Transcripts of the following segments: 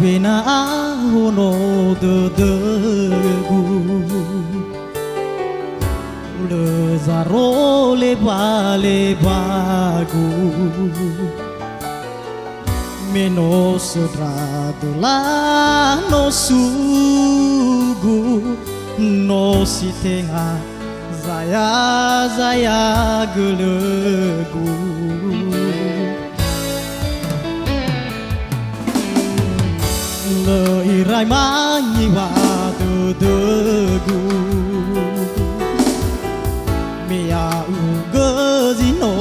vena hono de gu le zaro le bagu meno sodra dola no sugu no sitenga zaya zaya gelegu le irai manyi wa de gu mea ugazi no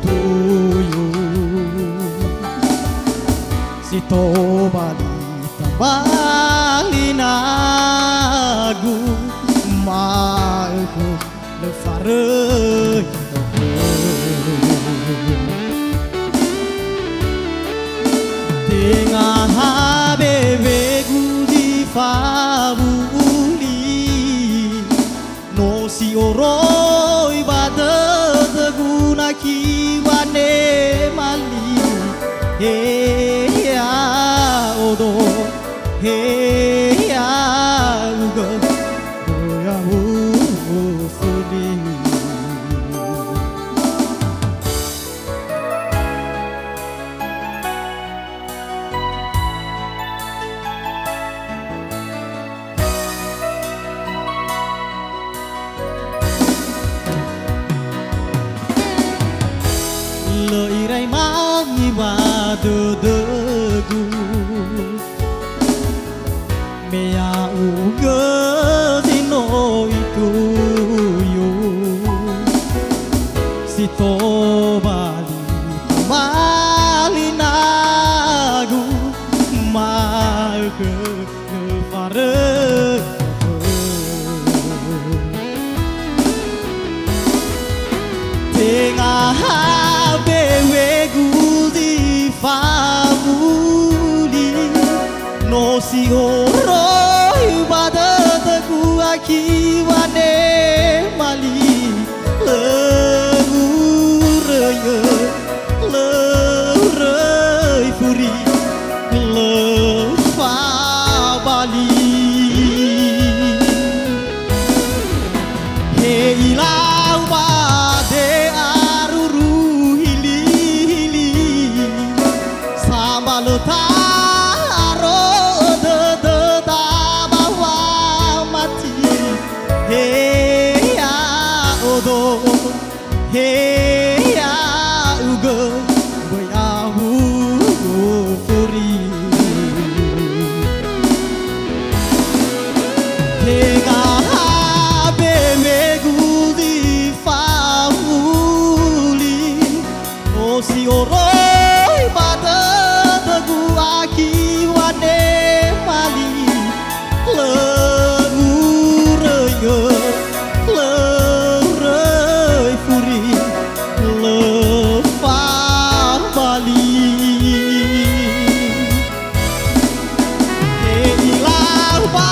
tuyu sito bali tambali nagu magu le fare tengah bebegu di fabuli no si oroi bada guna kiwane mali he ya odo he ya ugo ya fuli le irai mangi wa de gu mea uga dino itu yo sito bali nagu mal ke fare tengah bebegu di fabuli no si oroi bada ku akiwane mali le furi le fa bali he ilau ba de aruru hili sambal taro de da bawa mati he ya odo he ya ugo boyahu furi tengah bebegu di fabuli no si oroi bada gu akiwane mali le furi le fa bali he ilau ba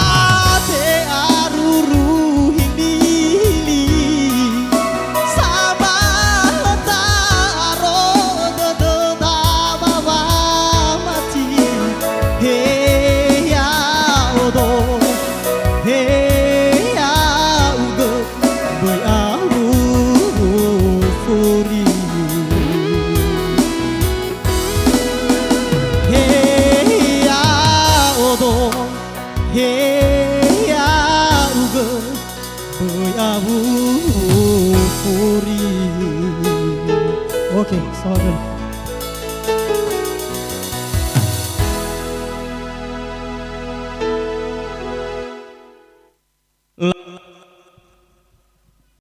te aruru hili sama taro de da bawa mati he ya odo he ya ugo boy aru furi he ya odo he ya ugo boy aru furi. Okay, sorry.